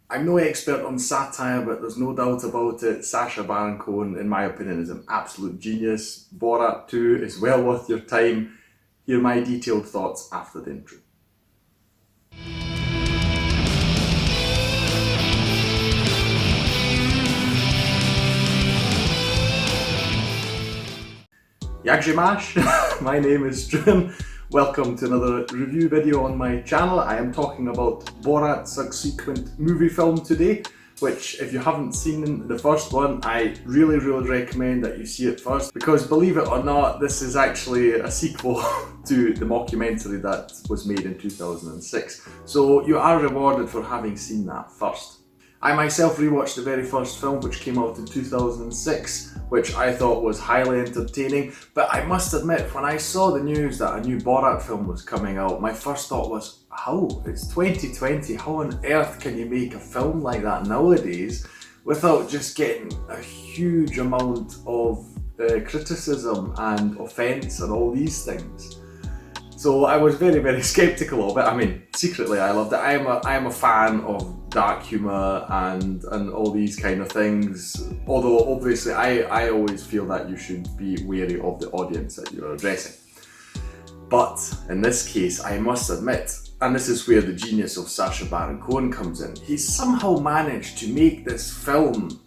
I'm no expert on satire, but there's no doubt about it. Sacha Baron Cohen, in my opinion, is an absolute genius. Borat 2 is well worth your time. Here are my detailed thoughts after the intro. Yagjimash, my name is Struan. Welcome to another review video on my channel. I am talking about Borat's subsequent movie film today, which if you haven't seen the first one, I really recommend that you see it first, because believe it or not, this is actually a sequel to the mockumentary that was made in 2006. So you are rewarded for having seen that first. I myself rewatched the very first film, which came out in 2006, which I thought was highly entertaining, but I must admit, when I saw the news that a new Borat film was coming out, my first thought was, how? It's 2020, how on earth can you make a film like that nowadays without just getting a huge amount of criticism and offence and all these things? So I was very skeptical of it. I mean, secretly I loved it. I am a fan of dark humour and all these kind of things. Although obviously I always feel that you should be wary of the audience that you're addressing. But in this case, I must admit, and this is where the genius of Sacha Baron Cohen comes in, he's somehow managed to make this film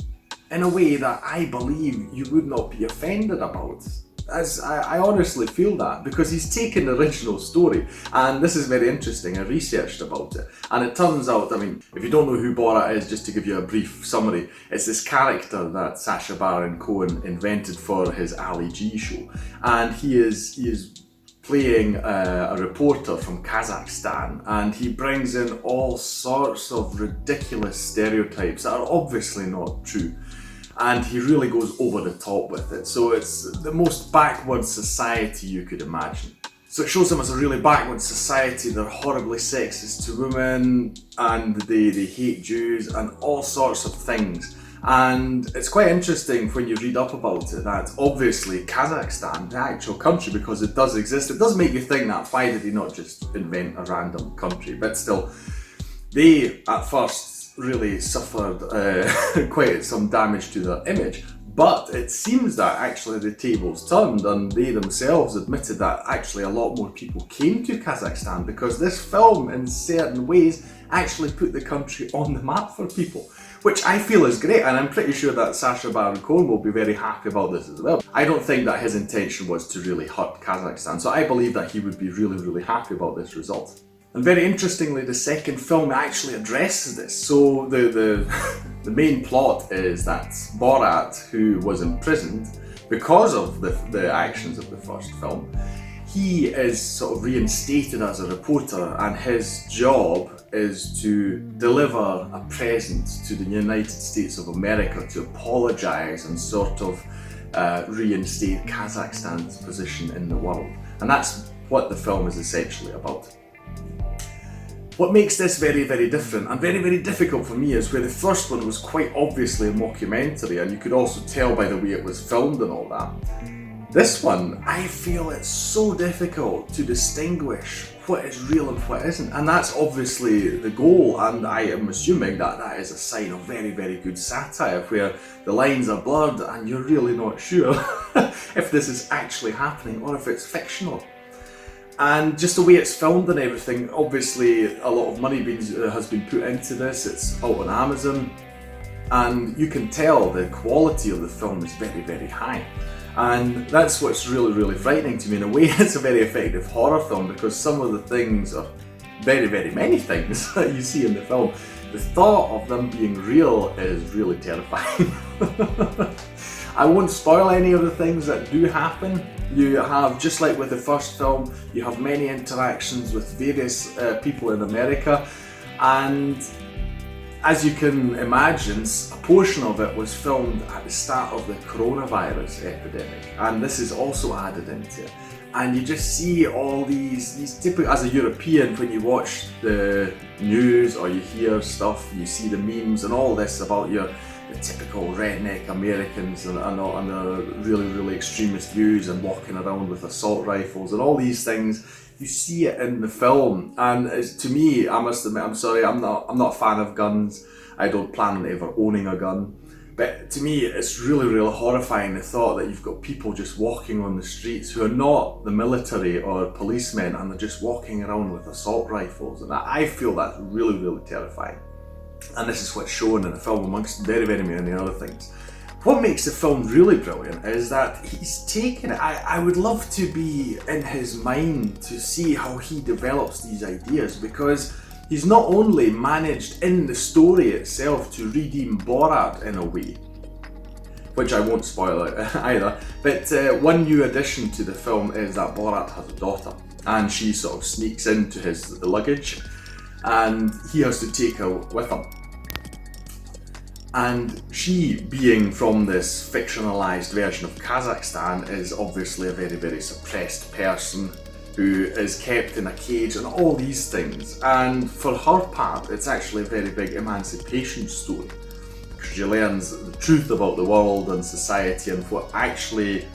in a way that I believe you would not be offended about. As I honestly feel that, because he's taken the original story, and this is very interesting. I researched about it, and it turns out, I mean, if you don't know who Borat is, just to give you a brief summary, it's this character that Sacha Baron Cohen invented for his Ali G show, and he is playing a reporter from Kazakhstan, and he brings in all sorts of ridiculous stereotypes that are obviously not true. And he really goes over the top with it. So it's the most backward society you could imagine. So it shows them as a really backward society. They're horribly sexist to women, and they hate Jews and all sorts of things. And it's quite interesting when you read up about it that obviously Kazakhstan, the actual country, because it does exist, it does make you think that why did he not just invent a random country? But still, they at first really suffered quite some damage to their image, but it seems that actually the tables turned and they themselves admitted that actually a lot more people came to Kazakhstan because this film in certain ways actually put the country on the map for people, which I feel is great, and I'm pretty sure that Sacha Baron Cohen will be very happy about this as well. I don't think that his intention was to really hurt Kazakhstan, so I believe that he would be really happy about this result. And very interestingly, the second film actually addresses this. So the main plot is that Borat, who was imprisoned because of the actions of the first film, he is sort of reinstated as a reporter, and his job is to deliver a present to the United States of America to apologise and sort of reinstate Kazakhstan's position in the world. And that's what the film is essentially about. What makes this very different and very difficult for me is where the first one was quite obviously a mockumentary, and you could also tell by the way it was filmed and all that. This one, I feel it's so difficult to distinguish what is real and what isn't, and that's obviously the goal, and I am assuming that that is a sign of very good satire, where the lines are blurred and you're really not sure if this is actually happening or if it's fictional. And just the way it's filmed and everything, obviously a lot of money has been put into this. It's out on Amazon, and you can tell the quality of the film is very high. And that's what's really frightening to me. In a way, it's a very effective horror film, because some of the things are very many things that you see in the film. The thought of them being real is really terrifying. I won't spoil any of the things that do happen. You have, just like with the first film, you have many interactions with various people in America, and as you can imagine, a portion of it was filmed at the start of the coronavirus epidemic, and this is also added into it. And you just see all these typical, as a European, when you watch the news or you hear stuff, you see the memes and all this about the typical redneck Americans and the really extremist views and walking around with assault rifles and all these things. you see it in the film, and to me, I must admit, I'm sorry, I'm not a fan of guns. I don't plan on ever owning a gun. But to me, it's really, really horrifying, the thought that you've got people just walking on the streets who are not the military or policemen, and they're just walking around with assault rifles. And I feel that's really, really terrifying. And this is what's shown in the film, amongst very, very many other things. What makes the film really brilliant is that he's taken it. I would love to be in his mind to see how he develops these ideas, because he's not only managed in the story itself to redeem Borat in a way, which I won't spoil it either, but one new addition to the film is that Borat has a daughter, and she sort of sneaks into his luggage, and he has to take her with him. And she, being from this fictionalized version of Kazakhstan, is obviously a very, very suppressed person who is kept in a cage and all these things. And for her part, it's actually a very big emancipation story, because she learns the truth about the world and society and what actually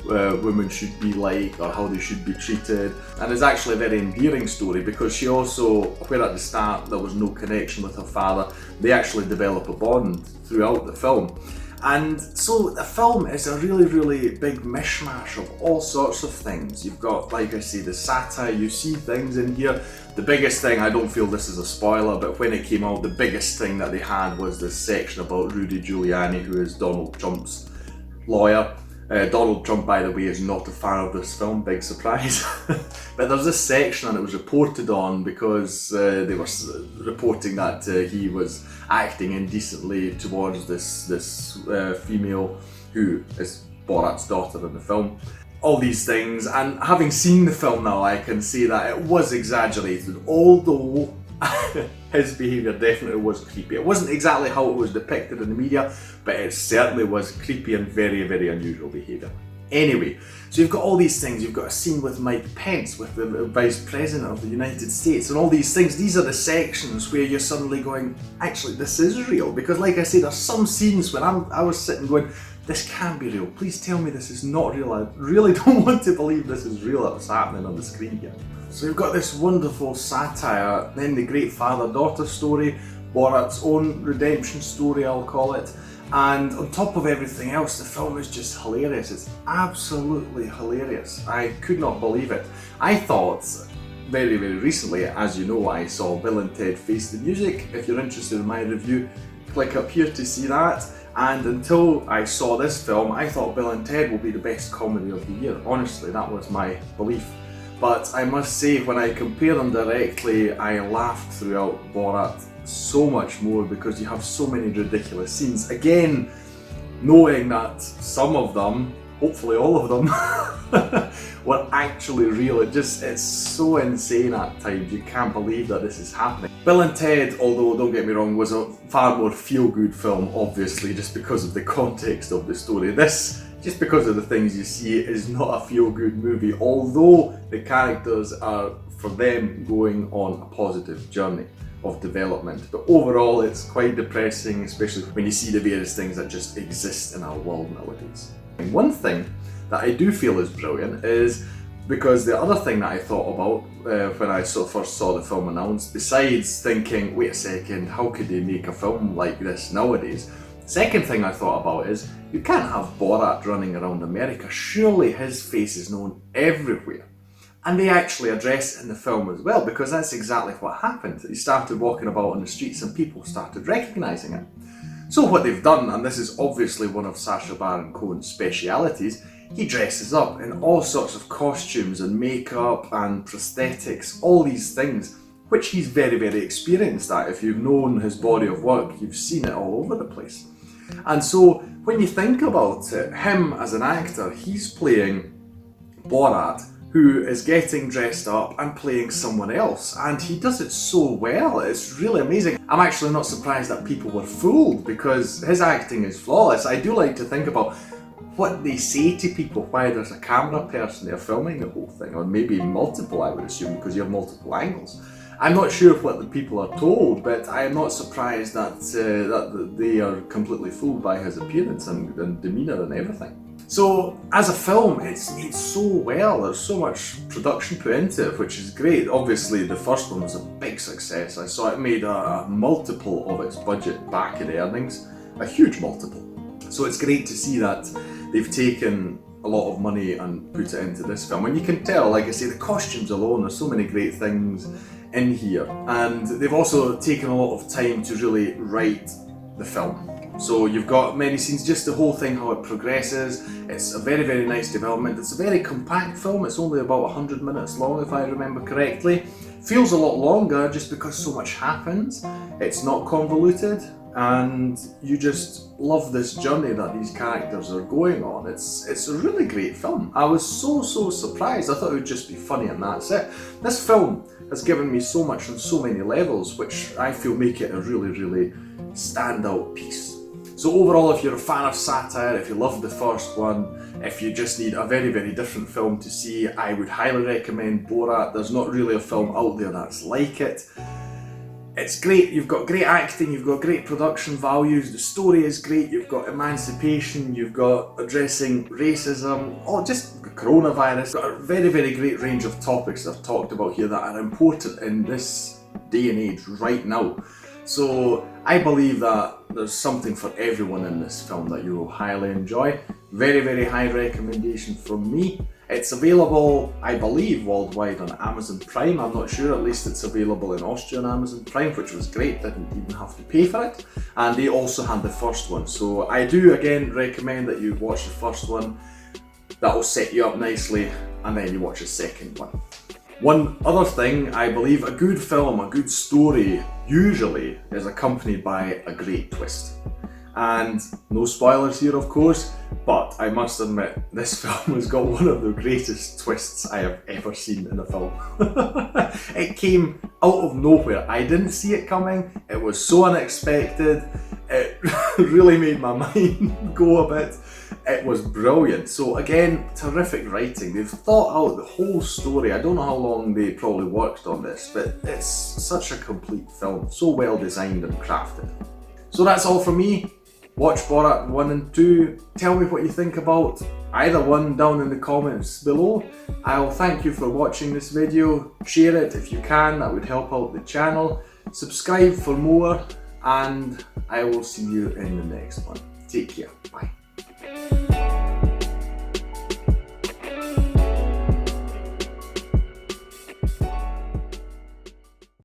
women should be like, or how they should be treated. And it's actually a very endearing story, because she also, where at the start there was no connection with her father, they actually develop a bond throughout the film. And so the film is a really, really big mishmash of all sorts of things. You've got, like I say, the satire, you see things in here. The biggest thing, I don't feel this is a spoiler, but when it came out, the biggest thing that they had was this section about Rudy Giuliani, who is Donald Trump's lawyer. Donald Trump, by the way, is not a fan of this film, big surprise. But there's this section, and it was reported on because they were reporting that he was acting indecently towards this female who is Borat's daughter in the film. All these things, and having seen the film now, I can say that it was exaggerated, although his behaviour definitely was creepy. It wasn't exactly how it was depicted in the media, but it certainly was creepy and very, very unusual behaviour. Anyway, so you've got all these things. You've got a scene with Mike Pence, with the Vice President of the United States, and all these things. These are the sections where you're suddenly going, actually, this is real. Because like I said, there's some scenes when I was sitting going, this can't be real. Please tell me this is not real. I really don't want to believe this is real, that's happening on the screen here. So you've got this wonderful satire, then the great father-daughter story, Borat's own redemption story, I'll call it. And on top of everything else, the film is just hilarious. It's absolutely hilarious. I could not believe it. I thought, very, very recently, as you know, I saw Bill and Ted Face the Music. If you're interested in my review, click up here to see that. And until I saw this film, I thought Bill and Ted will be the best comedy of the year. Honestly, that was my belief. But I must say, when I compare them directly, I laughed throughout Borat so much more, because you have so many ridiculous scenes. Again, knowing that some of them, hopefully all of them, were actually real. It's so insane at times. You can't believe that this is happening. Bill and Ted, although don't get me wrong, was a far more feel-good film, obviously, just because of the context of the story. This, just because of the things you see, is not a feel-good movie, although the characters are, for them, going on a positive journey of development. But overall, it's quite depressing, especially when you see the various things that just exist in our world nowadays. And one thing that I do feel is brilliant is because the other thing that I thought about when I first saw the film announced, besides thinking, wait a second, how could they make a film like this nowadays? Second thing I thought about is, you can't have Borat running around America. Surely his face is known everywhere. And they actually address it in the film as well, because that's exactly what happened. He started walking about on the streets and people started recognising him. So what they've done, and this is obviously one of Sacha Baron Cohen's specialities, he dresses up in all sorts of costumes and makeup and prosthetics, all these things, which he's very, very experienced at. If you've known his body of work, you've seen it all over the place. And so when you think about it, him as an actor, he's playing Borat, who is getting dressed up and playing someone else, and he does it so well. It's really amazing. I'm actually not surprised that people were fooled, because his acting is flawless. I do like to think about what they say to people, why there's a camera person there filming the whole thing, or maybe multiple, I would assume, because you have multiple angles. I'm not sure what the people are told, but I am not surprised that they are completely fooled by his appearance and demeanour and everything. So as a film, it's made so well, there's so much production put into it, which is great. Obviously the first one was a big success. I saw it made a multiple of its budget back in earnings, a huge multiple. So it's great to see that they've taken a lot of money and put it into this film. And you can tell, like I say, the costumes alone, there's so many great things in here. And they've also taken a lot of time to really write the film. So you've got many scenes, just the whole thing, how it progresses. It's a very, very nice development. It's a very compact film. It's only about 100 minutes long, if I remember correctly. Feels a lot longer just because so much happens. It's not convoluted, and you just love this journey that these characters are going on. It's a really great film. I was so surprised. I thought it would just be funny and that's it. This film has given me so much on so many levels, which I feel make it a really standout piece. So overall, if you're a fan of Satire, if you love the first one, if you just need a very different film to see, I would highly recommend Borat. There's not really a film out there that's like it. It's great, you've got great acting, you've got great production values, the story is great, you've got emancipation, you've got addressing racism, or just coronavirus. Got a very great range of topics that I've talked about here that are important in this day and age right now. So I believe that there's something for everyone in this film that you will highly enjoy. Very high recommendation from me. It's available, I believe, worldwide on Amazon Prime. I'm not sure, at least it's available in Austria on Amazon Prime, which was great, didn't even have to pay for it. And they also had the first one. So I do again recommend that you watch the first one. That'll set you up nicely, and then you watch the second one. One other thing, I believe a good film, a good story, usually is accompanied by a great twist. And no spoilers here, of course, but I must admit, this film has got one of the greatest twists I have ever seen in a film. It came out of nowhere. I didn't see it coming. It was so unexpected. It really made my mind go a bit. It was brilliant. So again, terrific writing. They've thought out the whole story. I don't know how long they probably worked on this, but it's such a complete film. So well designed and crafted. So that's all from me. Watch Borat 1 and 2. Tell me what you think about either one down in the comments below. I'll thank you for watching this video. Share it if you can, that would help out the channel. Subscribe for more, and I will see you in the next one. Take care. Bye.